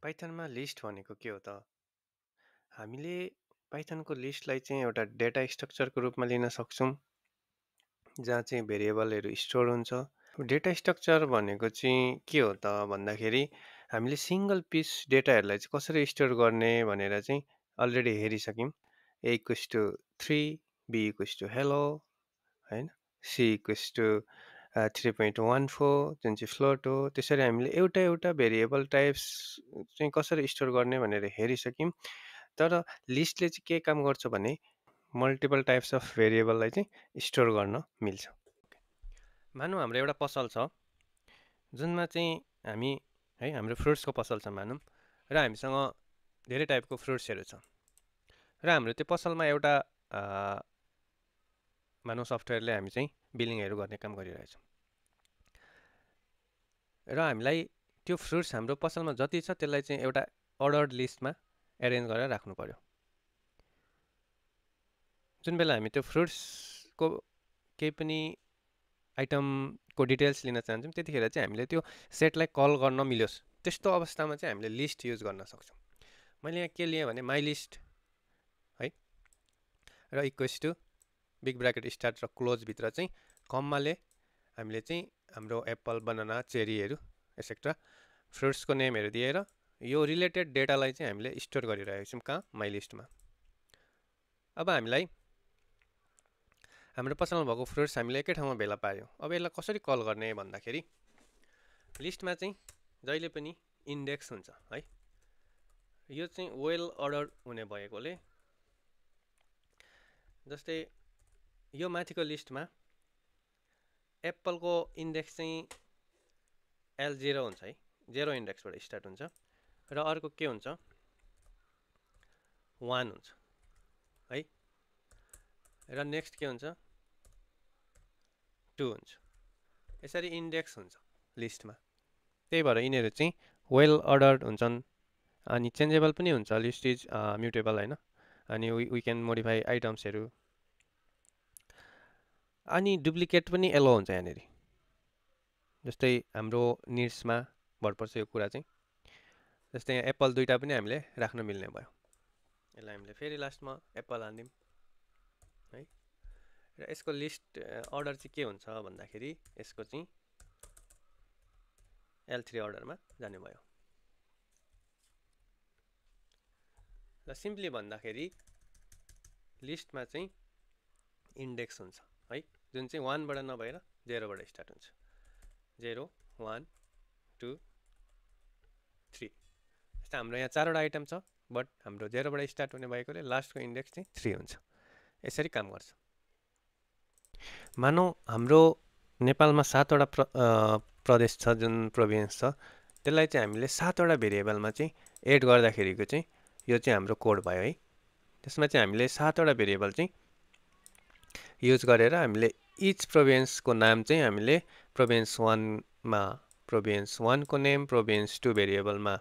पाइथनमा list भनेको के हो त? हामीले पाइथनको लिस्टलाई चाहिँ एउटा डेटा स्ट्रक्चरको रूपमा लिन सक्छौँ, जहाँ चाहिँ भेरिएबलहरू स्टोर हुन्छ। डेटा स्ट्रक्चर भनेको चाहिँ के हो त भन्दाखेरि हामीले सिङ्गल पिस डेटाहरूलाई चाहिँ कसरी स्टोर गर्ने भनेर चाहिँ अलरेडी हेरिसक्यौँ। A equals to 3, B equals to hello, होइन, C इक्वल्स टु 3.14 जुन चाहिँ फ्लोट हो। त्यसरी हामीले एउटा एउटा भेरिएबल टाइप्स चाहिँ कसरी स्टोर गर्ने भनेर हेरिसक्यौँ। तर लिस्टले चाहिँ के काम गर्छ भने मल्टिपल टाइप्स अफ भेरिएबललाई चाहिँ स्टोर गर्न मिल्छ। मानौँ हाम्रो एउटा पसल छ जुनमा चाहिँ हामी हाम्रो फ्रुट्सको पसल छ मानौँ, र हामीसँग धेरै टाइपको फ्रुट्सहरू छ, र हाम्रो त्यो पसलमा एउटा मानव सफ्टवेयरले हामी चाहिँ बिलिङहरू गर्ने काम गरिरहेछौँ, र हामीलाई त्यो फ्रुट्स हाम्रो पसलमा जति छ त्यसलाई चाहिँ एउटा अर्डर्ड लिस्टमा एरेन्ज गरेर राख्नु पर्यो। जुन बेला हामी त्यो फ्रुट्सको केही पनि आइटमको डिटेल्स लिन चाहन्छौँ त्यतिखेर चाहिँ हामीले त्यो सेटलाई कल गर्न मिलोस्, त्यस्तो अवस्थामा चाहिँ हामीले लिस्ट युज गर्न सक्छौँ। मैले यहाँ के लिएँ भने माई लिस्ट है, र equals to big bracket start र क्लोजभित्र चाहिँ कम्माले हामीले चाहिँ हाम्रो एप्पल, बनाना, चेरीहरू एक्सेट्रा फ्रुट्सको नेमहरू दिएर यो रिलेटेड डेटालाई चाहिँ हामीले स्टोर गरिरहेको छौँ कहाँ, माई लिस्टमा। अब हामीलाई हाम्रो पसलमा भएको फ्रुट्स हामीले एकै ठाउँमा भेला पार्यौँ। अब यसलाई कसरी कल गर्ने भन्दाखेरि लिस्टमा चाहिँ जहिले पनि इन्डेक्स हुन्छ है, यो चाहिँ वेल अर्डर हुने भएकोले जस्तै यो माथिको लिस्टमा एप्पलको इन्डेक्स चाहिँ L0 हुन्छ है, 0 इन्डेक्सबाट स्टार्ट हुन्छ, र अर्को के हुन्छ 1 हुन्छ है, र नेक्स्ट के हुन्छ 2 हुन्छ। यसरी इन्डेक्स हुन्छ लिस्टमा, त्यही भएर यिनीहरू चाहिँ वेल अर्डर्ड हुन्छन्। अनि चेन्जेबल पनि हुन्छ, लिस्ट इज म्युटेबल होइन, अनि वी क्यान मोडिफाई आइटम्सहरू, अनि डुप्लिकेट पनि एलो हुन्छ यहाँनिर। जस्तै हाम्रो निड्समा भरपर्छ यो कुरा चाहिँ, जस्तै यहाँ एप्पल दुईवटा पनि हामीले राख्न मिल्ने भयो। यसलाई हामीले फेरि लास्टमा एप्पल हानिदिउँ है, र यसको लिस्ट अर्डर चाहिँ के हुन्छ भन्दाखेरि यसको चाहिँ L3 अर्डरमा जाने भयो। र सिम्पली भन्दाखेरि लिस्टमा चाहिँ इन्डेक्स हुन्छ है, जुन चाहिँ 1बाट नभएर 0बाट स्टार्ट हुन्छ, 0 1 2 3। जस्तै हाम्रो यहाँ 4वटा आइटम छ, बट हाम्रो 0बाट स्टार्ट हुने भएकोले लास्टको इन्डेक्स चाहिँ 3 हुन्छ। यसरी काम गर्छ। मानौँ हाम्रो नेपालमा 7वटा प्रदेश छ, जुन प्रोभिन्स छ, त्यसलाई चाहिँ हामीले 7वटा भेरिएबलमा चाहिँ एड गर्दाखेरिको चाहिँ यो चाहिँ हाम्रो कोड भयो है। त्यसमा चाहिँ हामीले 7वटा भेरिएबल चाहिँ युज गरेर हामीले इच प्रोभिन्सको नाम चाहिँ हामीले प्रोभिन्स 1मा प्रोभिन्स 1को नेम, प्रोभिन्स 2 भेरिएबलमा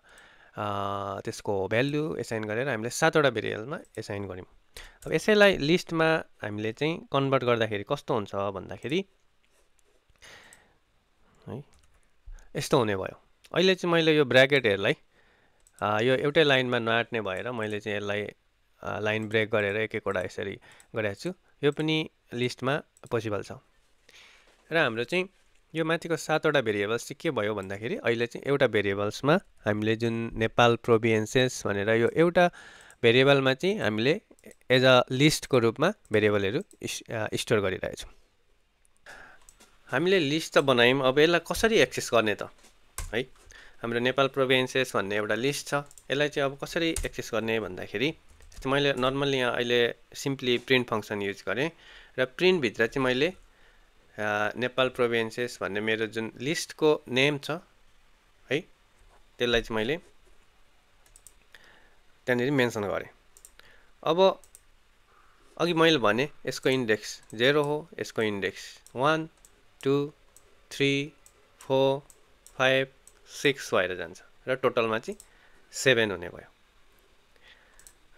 त्यसको भ्याल्यु एसाइन गरेर हामीले 7वटा भेरिएबलमा एसाइन गऱ्यौँ। अब यसैलाई लिस्टमा हामीले चाहिँ कन्भर्ट गर्दाखेरि कस्तो हुन्छ भन्दाखेरि है यस्तो हुने भयो। अहिले चाहिँ मैले यो ब्र्याकेटहरूलाई यो एउटै लाइनमा नआट्ने भएर मैले चाहिँ यसलाई लाइन ब्रेक गरेर एक एकवटा यसरी गरेको छु। यो पनि लिस्टमा पोसिबल छ। र हाम्रो चाहिँ यो माथिको 7वटा भेरिएबल्स चाहिँ के भयो भन्दाखेरि अहिले चाहिँ एउटा भेरिएबल्समा हामीले जुन नेपाल प्रोभिन्सेस भनेर यो एउटा भेरिएबलमा चाहिँ हामीले एज अ लिस्टको रूपमा भेरिएबलहरू स्टोर गरिरहेछौँ। हामीले लिस्ट त बनायौँ, अब यसलाई कसरी एक्सेस गर्ने त है। हाम्रो नेपाल प्रोभिन्सेस भन्ने एउटा लिस्ट छ, यसलाई चाहिँ अब कसरी एक्सेस गर्ने भन्दाखेरि मैले नर्मल्ली यहाँ अहिले सिम्पली प्रिन्ट फङ्सन युज गरेँ, र प्रिन्टभित्र चाहिँ मैले नेपाल प्रोभिन्सेस भन्ने मेरो जुन लिस्टको नेम छ है त्यसलाई चाहिँ मैले त्यहाँनिर मेन्सन गरेँ। अब अघि मैले भने यसको इन्डेक्स 0 हो, यसको इन्डेक्स 1 2 3 4 5 6 भएर जान्छ, र टोटलमा चाहिँ 7 हुने भयो।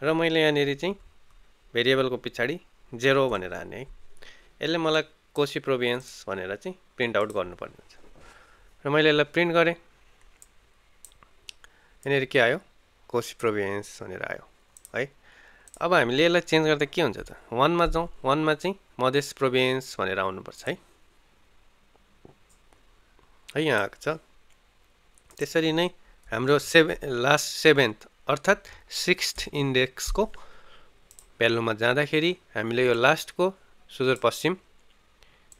र मैले यहाँनिर चाहिँ भेरिएबलको पछाडि 0 भनेर हाने है, यसले मलाई कोशी प्रोभिन्स भनेर चाहिँ प्रिन्ट आउट गर्नुपर्ने हुन्छ। र मैले यसलाई प्रिन्ट गरेँ, यहाँनिर के आयो कोसी प्रोभिन्स भनेर आयो है। अब हामीले यसलाई चेन्ज गर्दा के हुन्छ त 1 मा जाउँ 1 मा चाहिँ मधेस प्रोभिन्स भनेर आउनुपर्छ है यहाँ आएको छ। त्यसरी नै हाम्रो लास्ट 7th अर्थात् 6th इन्डेक्सको भ्यालुमा जाँदाखेरि हामीले यो लास्टको सुदूरपश्चिम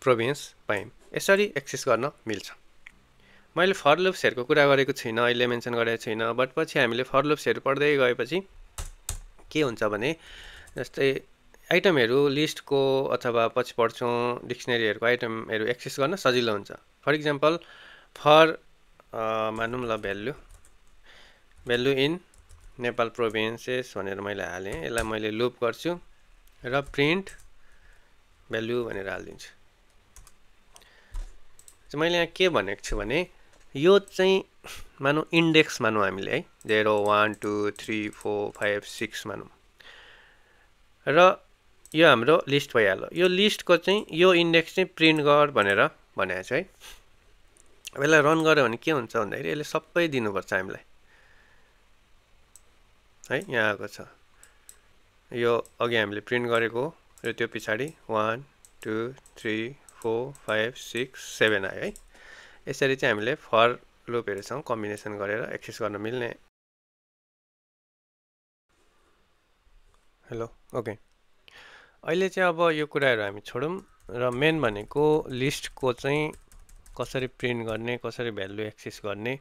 प्रोभिन्स पायौँ। यसरी एक्सेस गर्न मिल्छ। मैले फर लुप्सहरूको कुरा गरेको छुइनँ, अहिले मेन्सन गरेको छुइनँ, बट पछि हामीले फर लुप्सहरू पढ्दै गएपछि के हुन्छ भने जस्तै आइटमहरू लिस्टको अथवा पछि पढ्छौँ डिक्सनेरीहरूको आइटमहरू एक्सेस गर्न सजिलो हुन्छ। फर इक्जाम्पल फर मानौँ ल भ्यालु इन नेपाल प्रोभिन्सेस भनेर मैले हालेँ। यसलाई मैले लुप गर्छु र प्रिन्ट भ्यालु भनेर हालिदिन्छु। मैले यहाँ के भनेको छु भने यो चाहिँ मानौँ इन्डेक्स मानौँ हामीले है 0 1 2 3 4 5 6 मानौँ र यो हाम्रो लिस्ट भइहाल्यो। यो लिस्टको चाहिँ यो इन्डेक्स चाहिँ प्रिन्ट गर भनेर भनेको छु है। अब यसलाई रन गर्यो भने के हुन्छ भन्दाखेरि यसले सबै दिनुपर्छ हामीलाई है। यहाँ आएको छ यो अघि हामीले प्रिन्ट गरेको र त्यो पछाडि 1 2 3 4 5 6 7 आयो है। यसरी चाहिँ हामीले फर लुपहरूसँग कम्बिनेसन गरेर एक्सेस गर्न मिल्ने। हेलो ओके अहिले चाहिँ अब यो कुराहरू हामी छोडौँ र मेन भनेको लिस्टको चाहिँ कसरी प्रिन्ट गर्ने कसरी भ्यालु एक्सेस गर्ने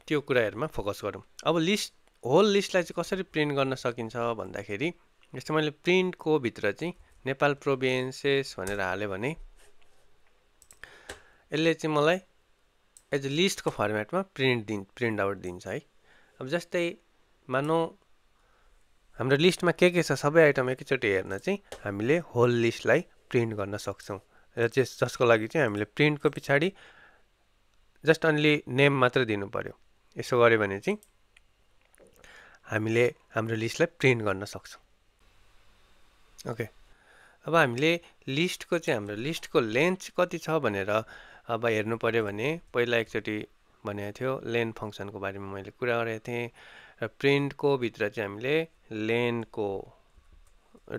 त्यो कुराहरूमा फोकस गरौँ। अब लिस्ट होल लिस्टलाई चाहिँ कसरी प्रिन्ट गर्न सकिन्छ भन्दाखेरि जस्तो मैले प्रिन्टको भित्र चाहिँ नेपाल प्रोभिन्सेस भनेर हालेँ भने यसले चाहिँ मलाई एज अ लिस्टको फर्मेटमा प्रिन्ट आउट दिन्छ है। अब जस्तै मानौँ हाम्रो लिस्टमा के छ सबै आइटम एकैचोटि हेर्न चाहिँ हामीले होल लिस्टलाई प्रिन्ट गर्न सक्छौँ र जसको लागि चाहिँ हामीले प्रिन्टको पछाडि जस्ट अन्ली नेम मात्र दिनु पर्यो। यसो गर्यो भने चाहिँ हामीले हाम्रो लिस्टलाई प्रिन्ट गर्न सक्छौँ। ओके अब हामीले लिस्टको चाहिँ हाम्रो लिस्टको लेन्थ कति छ भनेर अब हेर्नु पर्यो भने पहिला एकचोटि भनेको थियो लेन फङ्सनको बारेमा मैले कुरा गरेको थिएँ र प्रिन्टको भित्र चाहिँ हामीले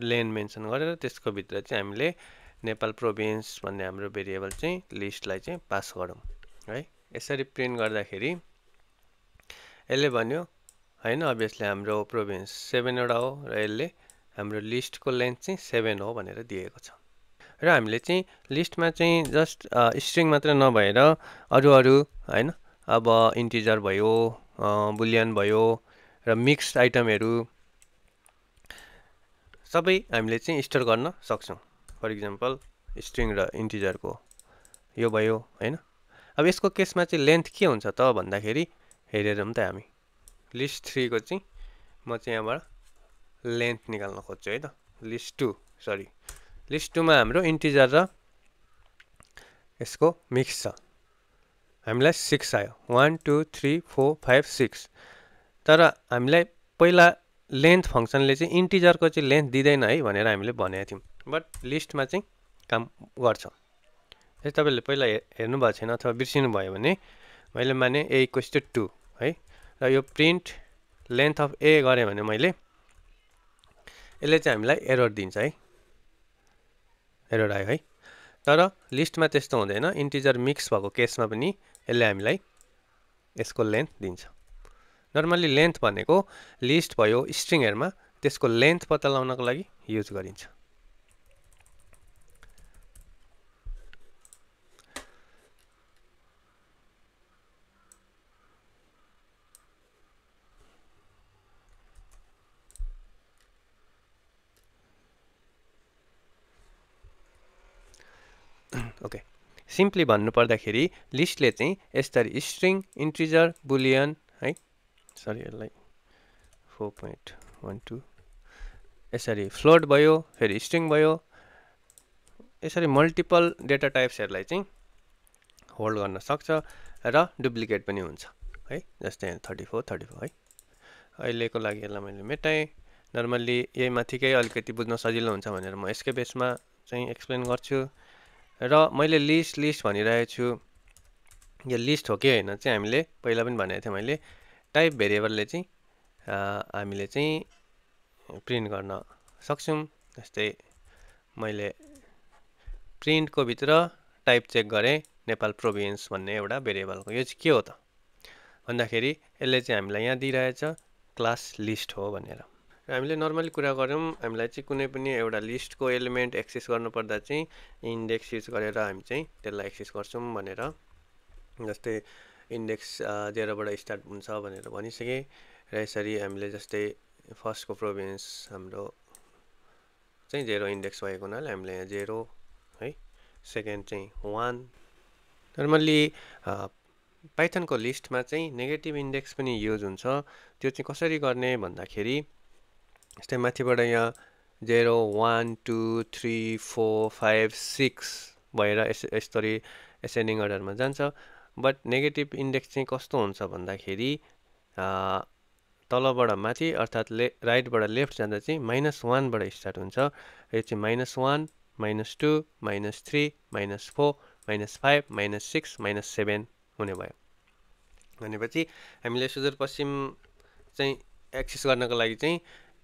लेन मेन्सन गरेर त्यसको भित्र चाहिँ हामीले नेपाल प्रोभिन्स भन्ने हाम्रो भेरिएबल चाहिँ लिस्टलाई चाहिँ पास गरौँ है। यसरी प्रिन्ट गर्दाखेरि यसले भन्यो हैन अभियसली हाम्रो प्रोभिन्स 7 वटा हो र यसले हाम्रो लिस्टको लेन्थ चाहिँ 7 हो भनेर दिएको छ। र हामीले चाहिँ लिस्टमा चाहिँ जस्ट स्ट्रिङ मात्र नभएर अरू हैन अब इन्टिजर भयो बुलियन भयो र मिक्स्ड आइटमहरू सबै हामीले चाहिँ स्टोर गर्न सक्छौँ। फर इक्जाम्पल स्ट्रिङ र इन्टिजरको यो भयो हैन। अब यसको केसमा चाहिँ लेन्थ के हुन्छ त भन्दाखेरि हेरेरौँ त हामी लिस्ट 3 को चाहिँ म चाहिँ यहाँबाट लेन्थ निकाल्न खोज्छु है त। लिस्ट 2 मा हाम्रो इन्टिजर र यसको मिक्स छ। हामीलाई 6 आयो 1 2 3 4 5 6 तर हामीलाई पहिला लेन्थ फङ्सनले चाहिँ इन्टिजरको चाहिँ लेन्थ दिँदैन है भनेर हामीले भनेको थियौँ बट लिस्टमा चाहिँ काम गर्छ। यदि तपाईँले पहिला हेर्नु भएको छैन अथवा बिर्सिनु भयो भने मैले माने a = 2 है र यो प्रिन्ट लेन्थ अफ a गरेँ भने मैले यसले चाहिँ हामीलाई एरर दिन्छ है। एरर आयो है। तर लिस्टमा त्यस्तो हुँदैन। इन्टिजर मिक्स भएको केसमा पनि यसले हामीलाई यसको लेन्थ दिन्छ। नर्मली लेन्थ भनेको लिस्ट भयो स्ट्रिङहरुमा त्यसको लेन्थ पत्ता लगाउनको लागि युज गरिन्छ। ओके सिम्पली भन्नु पर्दाखेरि लिस्टले चाहिँ यसरी स्ट्रिङ इन्टिजर बुलियन है सरी यसलाई 4.12 यसरी फ्लोट भयो फेरि स्ट्रिङ भयो यसरी मल्टिपल डेटा टाइप्सहरुलाई चाहिँ होल्ड गर्न सक्छ र डुप्लिकेट पनि हुन्छ है। जस्तै 34 है। अहिलेको लागि यसलाई मैले मेटाएँ। नर्मली यही माथिकै अलिकति बुझ्न सजिलो हुन्छ भनेर म यसकै बेसमा चाहिँ एक्सप्लेन गर्छु र मैले लिस्ट भनिरहेको छु। यो लिस्ट हो कि हैन चाहिँ हामीले पहिला पनि भनेको थिएँ मैले टाइप भेरिएबलले चाहिँ हामीले चाहिँ प्रिन्ट गर्न सक्छौँ। जस्तै मैले प्रिन्टको भित्र टाइप चेक गरेँ नेपाल प्रोभिन्स भन्ने एउटा भेरिएबलको। यो चाहिँ के हो त भन्दाखेरि यसले चाहिँ हामीलाई यहाँ दिइरहेछ क्लास लिस्ट हो भनेर। र हामीले नर्मली कुरा गरौँ, हामीलाई चाहिँ कुनै पनि एउटा लिस्टको एलिमेन्ट एक्सेस गर्नुपर्दा चाहिँ इन्डेक्स युज गरेर हामी चाहिँ त्यसलाई एक्सेस गर्छौँ भनेर। जस्तै इन्डेक्स 0बाट स्टार्ट हुन्छ भनेर भनिसकेँ। र यसरी हामीले जस्तै फर्स्टको प्रोभिन्स हाम्रो चाहिँ 0 इन्डेक्स भएको हुनाले हामीले यहाँ 0 है, सेकेन्ड चाहिँ 1। नर्मली पाइथनको लिस्टमा चाहिँ नेगेटिभ इन्डेक्स पनि युज हुन्छ। त्यो चाहिँ कसरी गर्ने भन्दाखेरि जस्तै माथिबाट यहाँ 0 1 2 3 4 5 6 भएर यसरी एसेन्डिङ अर्डरमा जान्छ। बट नेगेटिभ इन्डेक्स चाहिँ कस्तो हुन्छ भन्दाखेरि तलबाट माथि अर्थात् राइटबाट लेफ्ट जाँदा चाहिँ -1बाट स्टार्ट हुन्छ। यो चाहिँ -1 -2 -3 -4 -5 -6 -7 हुने भयो। भनेपछि हामीले सुदूरपश्चिम चाहिँ एक्सेस गर्नको लागि चाहिँ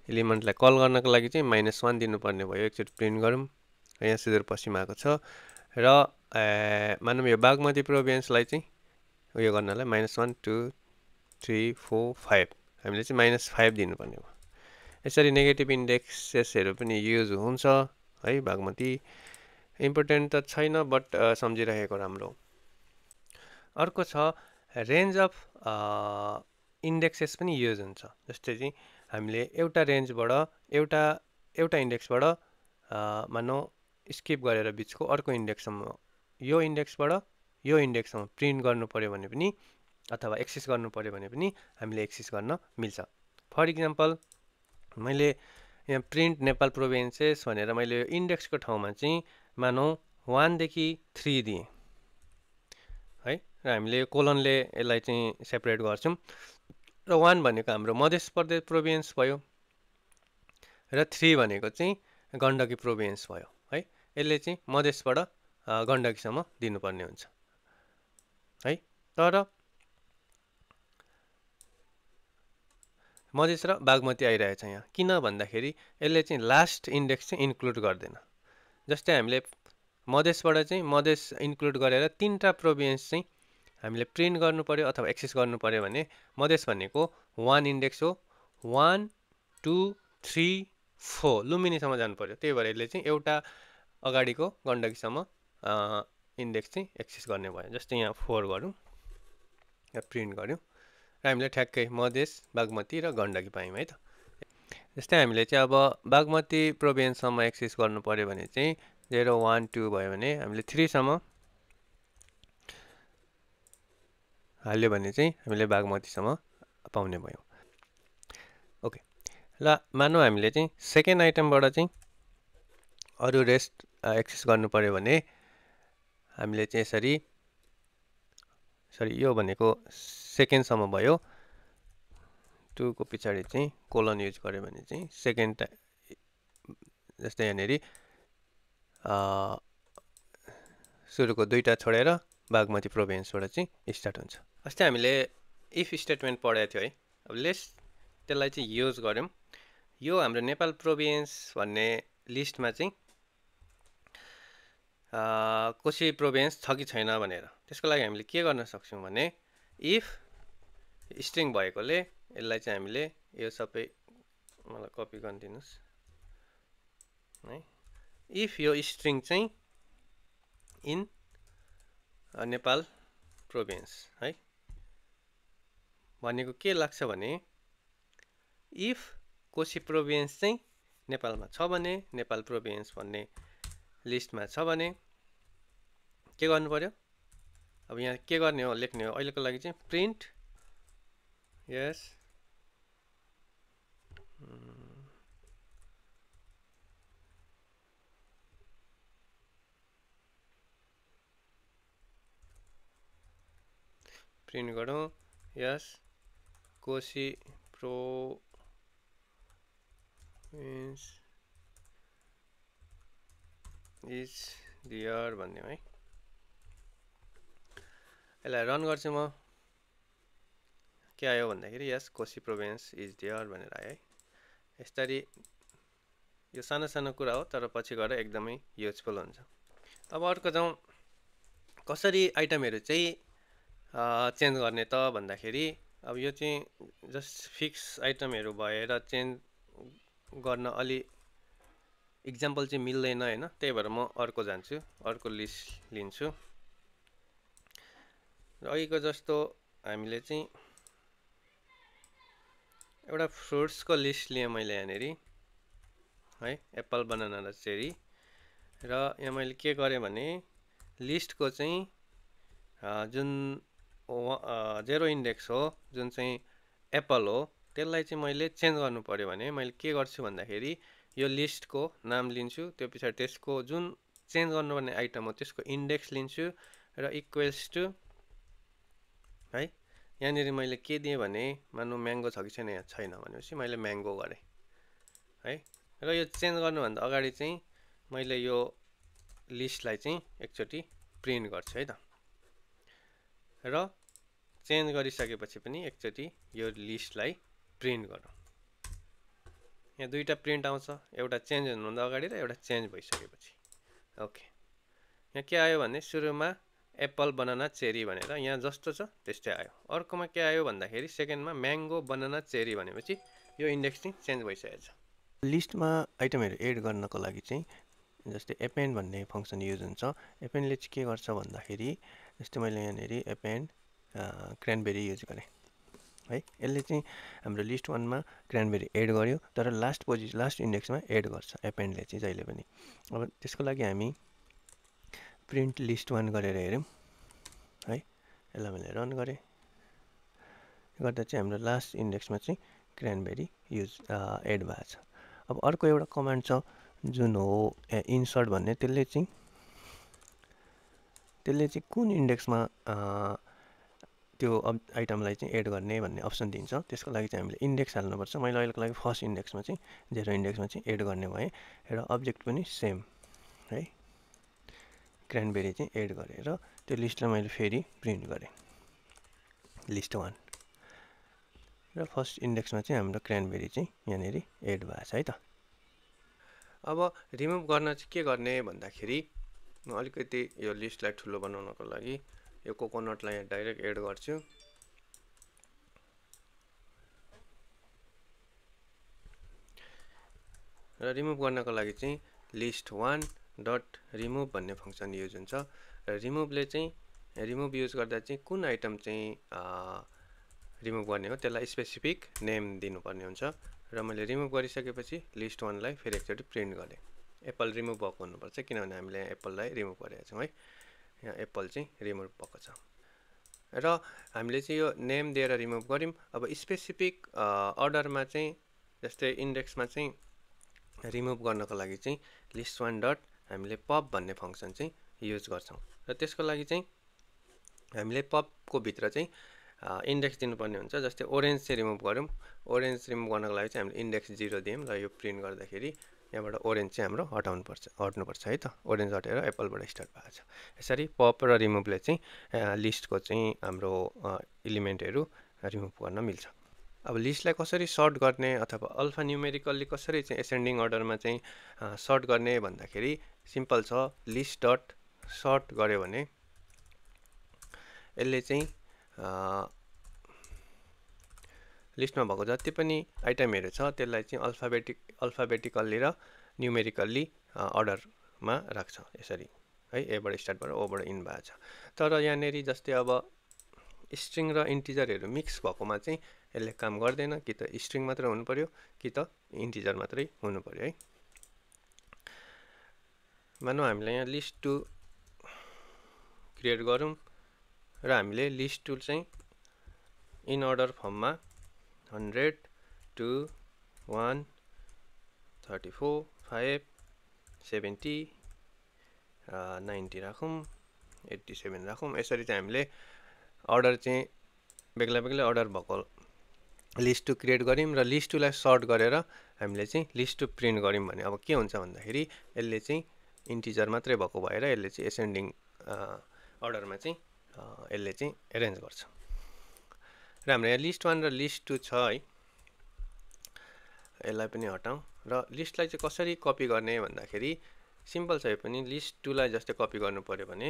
एलिमेन्टलाई कल गर्नको लागि चाहिँ -1 दिनुपर्ने भयो। एकचोटि प्रिन्ट गरौँ। यहाँ सुदूरपश्चिम आएको छ। र मानौँ यो बागमती प्रोभिन्सलाई चाहिँ उयो गर्नलाई -1 2 3 4 5 हामीले चाहिँ -5 दिनुपर्ने भयो। यसरी नेगेटिभ इन्डेक्सेसहरू पनि युज हुन्छ है। बागमती इम्पोर्टेन्ट त छैन, बट सम्झिरहेको राम्रो। अर्को छ रेन्ज अफ इन्डेक्सेस पनि युज हुन्छ। जस्तै चाहिँ हामीले एउटा रेन्जबाट एउटा इन्डेक्सबाट मानौँ स्किप गरेर बिचको अर्को इन्डेक्ससम्म यो इन्डेक्सबाट यो इन्डेक्ससम्म प्रिन्ट गर्नु पऱ्यो भने पनि अथवा एक्सेस गर्नु पऱ्यो भने पनि हामीले एक्सेस गर्न मिल्छ। फर इक्जाम्पल मैले यहाँ प्रिन्ट नेपाल प्रोभिन्सेस भनेर मैले यो इन्डेक्सको ठाउँमा चाहिँ मानौँ 1 देखि 3 दिएँ है। र हामीले कोलनले यसलाई चाहिँ सेपरेट गर्छौँ। र 1 भनेको हाम्रो मध्य प्रदेश प्रोभिन्स भयो र 3 भनेको चाहिँ गण्डकी प्रोभिन्स भयो है। यसले चाहिँ मधेसबाट गण्डकीसम्म दिनुपर्ने हुन्छ है। तर मधेस र बागमती आइरहेछ यहाँ, किन भन्दाखेरि यसले चाहिँ लास्ट इन्डेक्स चाहिँ इन्क्लुड गर्दैन। जस्तै हामीले मधेसबाट चाहिँ मधेस इन्क्लुड गरेर 3टा प्रोभिन्स चाहिँ हामीले प्रिन्ट गर्नु पऱ्यो अथवा एक्सेस गर्नु पऱ्यो भने मधेस भनेको 1 इन्डेक्स हो। 1 2 3 4 लुम्बिनीसम्म जानु पऱ्यो। त्यही भएर यसले चाहिँ एउटा अगाडिको गण्डकीसम्म इन्डेक्स चाहिँ एक्सेस गर्ने भयो। जस्तै यहाँ 4 गरौँ, यहाँ प्रिन्ट गऱ्यौँ र हामीले ठ्याक्कै मधेस, बागमती र गण्डकी पायौँ है त। जस्तै हामीले चाहिँ अब बागमती प्रोभिन्ससम्म एक्सेस गर्नु पऱ्यो भने चाहिँ 0 1 2 भयो भने हामीले 3सम्म हाल्यो भने चाहिँ हामीले बागमतीसम्म पाउने भयौँ। ओके, ल मानौँ हामीले चाहिँ सेकेन्ड आइटमबाट चाहिँ अरू रेस्ट एक्सेस गर्नु पऱ्यो भने हामीले चाहिँ यसरी यो भनेको सेकेन्डसम्म भयो। 2 को पछाडि चाहिँ कोलन युज गर्यो भने चाहिँ सेकेन्ड जस्तै यहाँनिर सुरुको 2टा छोडेर बागमती प्रोभिन्सबाट चाहिँ स्टार्ट हुन्छ। अस्ति हामीले इफ स्टेटमेन्ट पढाएको थियो है। अब लेट्स त्यसलाई चाहिँ युज गऱ्यौँ। यो हाम्रो नेपाल प्रोभिन्स भन्ने लिस्टमा चाहिँ कोशी प्रोभिन्स छ कि छैन भनेर। त्यसको लागि हामीले के गर्न सक्छौँ भने इफ स्ट्रिङ भएकोले यसलाई चाहिँ हामीले यो सबै मलाई कपी गरिदिनुहोस् है। इफ यो स्ट्रिङ चाहिँ इन नेपाल प्रोभिन्स है भनेको के लाग्छ भने इफ कोशी प्रोभिन्स चाहिँ नेपालमा छ भने, नेपाल प्रोभिन्स भन्ने लिस्टमा छ भने के गर्नु पर्यो? अब यहाँ के गर्ने हो, लेख्ने हो। अहिलेको लागि चाहिँ प्रिन्ट यस प्रिन्ट गरौँ यस कोशी प्रोभिन्स इज दियर भन्ने है। यसलाई रन गर्छु म। के आयो भन्दाखेरि यस कोसी प्रोभिन्स इज देयर भनेर आयो है। यसरी यो सानो सानो कुरा हो तर पछि गएर एकदमै युजफुल हुन्छ। अब अर्को जाउँ, कसरी आइटमहरू चाहिँ चेन्ज गर्ने त भन्दाखेरि अब यो चाहिँ जस्ट फिक्स आइटमहरू भएर चेन्ज गर्न अलि इक्जाम्पल चाहिँ मिल्दैन हैन, त्यही भएर म अर्को जान्छु, अर्को लिस्ट लिन्छु। र अघिको जस्तो हामीले चाहिँ एउटा फ्रुट्सको लिस्ट लिएँ मैले यहाँनिर है, एप्पल, बनाना र चेरी। र यहाँ मैले के गरेँ भने लिस्टको चाहिँ जुन 0 इन्डेक्स हो, जुन चाहिँ एप्पल हो, त्यसलाई चाहिँ मैले चेन्ज गर्नु पर्यो भने मैले के गर्छु भन्दाखेरि यो लिस्टको नाम लिन्छु, त्यो पछाडि त्यसको जुन चेन्ज गर्नुपर्ने आइटम हो त्यसको इन्डेक्स लिन्छु र इक्वल्स टु है, यहाँनिर मैले के दिएँ भने मान्नु म्याङ्गो छ कि छैन, यहाँ छैन भनेपछि मैले म्याङ्गो गरेँ है। र यो चेन्ज गर्नुभन्दा अगाडि चाहिँ मैले यो लिस्टलाई चाहिँ एकचोटि प्रिन्ट गर्छु है त। र चेन्ज गरिसकेपछि पनि एकचोटि यो लिस्टलाई प्रिन्ट गरौँ। यहाँ दुईटा प्रिन्ट आउँछ, एउटा चेन्ज हुनुभन्दा अगाडि र एउटा चेन्ज भइसकेपछि। ओके, यहाँ के आयो भने सुरुमा एप्पल, बनाना, चेरी भनेर यहाँ जस्तो छ त्यस्तै आयो। अर्कोमा के आयो भन्दाखेरि सेकेन्डमा म्याङ्गो, बनाना, चेरी भनेपछि यो इन्डेक्स चाहिँ चेन्ज भइसकेको छ। लिस्टमा आइटमहरू एड गर्नको लागि चाहिँ जस्तै एपेन्ड भन्ने फङ्सन युज हुन्छ। एपेन्डले चाहिँ के गर्छ भन्दाखेरि जस्तै मैले यहाँनिर एपेन्ड क्रानबेरी युज गरेँ है, यसले चाहिँ हाम्रो लिस्ट 1मा क्रानबेरी एड गर्यो, तर लास्ट इन्डेक्समा एड गर्छ एपेन्डले चाहिँ जहिले पनि। अब त्यसको लागि हामी प्रिन्ट लिस्ट 1 गरेर हेऱ्यौँ है, यसलाई मैले रन गरेँ, गर्दा चाहिँ हाम्रो लास्ट इन्डेक्समा चाहिँ क्रानबेरी एड भएको छ। अब अर्को एउटा कमान्ड छ जुन हो इन्सर्ट भन्ने, त्यसले चाहिँ कुन इन्डेक्समा त्यो आइटमलाई चाहिँ एड गर्ने भन्ने अप्सन दिन्छ। त्यसको लागि चाहिँ हामीले इन्डेक्स हाल्नुपर्छ। मैले अहिलेको लागि फर्स्ट इन्डेक्समा चाहिँ 0 इन्डेक्समा चाहिँ एड गर्ने भएँ र अब्जेक्ट पनि सेम है, क्रानबेरी चाहिँ एड गरेँ र त्यो लिस्टलाई मैले फेरि प्रिन्ट गरेँ लिस्ट 1 र फर्स्ट इन्डेक्समा चाहिँ हाम्रो क्रानबेरी चाहिँ यहाँनिर एड भएको छ है त। अब रिमुभ गर्न चाहिँ के गर्ने भन्दाखेरि म अलिकति यो लिस्टलाई ठुलो बनाउनको लागि यो कोकोनटलाई यहाँ डाइरेक्ट एड गर्छु। र रिमुभ गर्नको लागि चाहिँ लिस्ट 1 डट रिमुभ भन्ने फङ्सन युज हुन्छ। र रिमुभले चाहिँ रिमुभ युज गर्दा चाहिँ कुन आइटम चाहिँ रिमुभ गर्ने हो त्यसलाई स्पेसिफिक नेम दिनुपर्ने हुन्छ। र मैले रिमुभ गरिसकेपछि लिस्ट 1लाई फेरि एकचोटि प्रिन्ट गरेँ। एप्पल रिमुभ भएको हुनुपर्छ किनभने हामीले यहाँ एप्पललाई रिमुभ गरेका छौँ है, यहाँ एप्पल चाहिँ रिमुभ भएको छ। र हामीले चाहिँ यो नेम दिएर रिमुभ गऱ्यौँ। अब स्पेसिफिक अर्डरमा चाहिँ जस्तै इन्डेक्समा चाहिँ रिमुभ गर्नको लागि चाहिँ लिस्ट 1 डट हामीले पप भन्ने फङ्सन चाहिँ युज गर्छौँ। र त्यसको लागि चाहिँ हामीले पपको भित्र चाहिँ इन्डेक्स दिनुपर्ने हुन्छ। जस्तै ओरेन्ज चाहिँ रिमुभ गऱ्यौँ, ओरेन्ज रिमुभ गर्नको लागि चाहिँ हामीले इन्डेक्स 0 दियौँ र यो प्रिन्ट गर्दाखेरि यहाँबाट ओरेन्ज चाहिँ हाम्रो हट्नुपर्छ है त। ओरेन्ज हटेर एप्पलबाट स्टार्ट भएको छ। यसरी पप र रिमुभले चाहिँ लिस्टको चाहिँ हाम्रो इलिमेन्टहरू रिमुभ गर्न मिल्छ। अब लिस्टलाई कसरी सर्ट गर्ने अथवा अल्फा न्युमेरिकल्ली कसरी चाहिँ एसेन्डिङ अर्डरमा चाहिँ सर्ट गर्ने भन्दाखेरि सिम्पल छ। लिस्ट डट सर्ट गर्यो भने यसले चाहिँ लिस्टमा भएको जति पनि आइटमहरू छ त्यसलाई चाहिँ अल्फाबेटिकल्ली र न्युमेरिकल्ली अर्डरमा राख्छ यसरी है, एबाट स्टार्ट भएर ओबाट इन भएको छ। तर यहाँनिर जस्तै अब स्ट्रिङ र इन्टिजरहरू मिक्स भएकोमा चाहिँ यसले काम गर्दैन, कि त स्ट्रिङ मात्रै हुनु पर्यो कि त इन्टिजर मात्रै हुनु पर्यो है। मानौँ हामीले यहाँ लिस्ट 2 क्रिएट गरौँ र हामीले लिस्ट 2 चाहिँ इन अर्डर फर्ममा 100 2 1 34 5 70 90 राखौँ, 87 राखौँ। यसरी चाहिँ हामीले अर्डर चाहिँ बेग्ला बेग्लै अर्डर भएको लिस्ट 2 क्रिएट गऱ्यौँ र लिस्ट 2लाई सर्ट गरेर हामीले चाहिँ लिस्ट 2 प्रिन्ट गऱ्यौँ भने अब के हुन्छ भन्दाखेरि यसले चाहिँ इन्टिजर मात्रै भएको भएर यसले चाहिँ एसेन्डिङ अर्डरमा चाहिँ यसले चाहिँ एरेन्ज गर्छ। र हाम्रो यहाँ लिस्ट 1 र लिस्ट 2 छ है। यसलाई पनि हटाउँ र लिस्टलाई चाहिँ कसरी कपी गर्ने भन्दाखेरि सिम्पल छ। यो पनि लिस्ट 2 लाई जस्तै कपी गर्नु पर्यो भने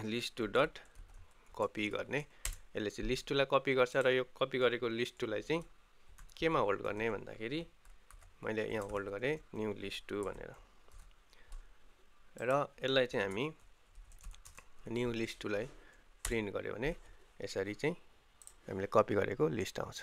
लिस्ट 2 डट कपी गर्ने। यसले चाहिँ लिस्ट 2 लाई कपी गर्छ र यो कपी गरेको लिस्ट 2 लाई चाहिँ केमा होल्ड गर्ने भन्दाखेरि मैले यहाँ होल्ड गरेँ न्यू लिस्ट 2 भनेर, र यसलाई चाहिँ हामी न्यू लिस्ट 2 लाई प्रिन्ट गर्यो भने यसरी चाहिँ हामीले कपी गरेको लिस्ट आउँछ।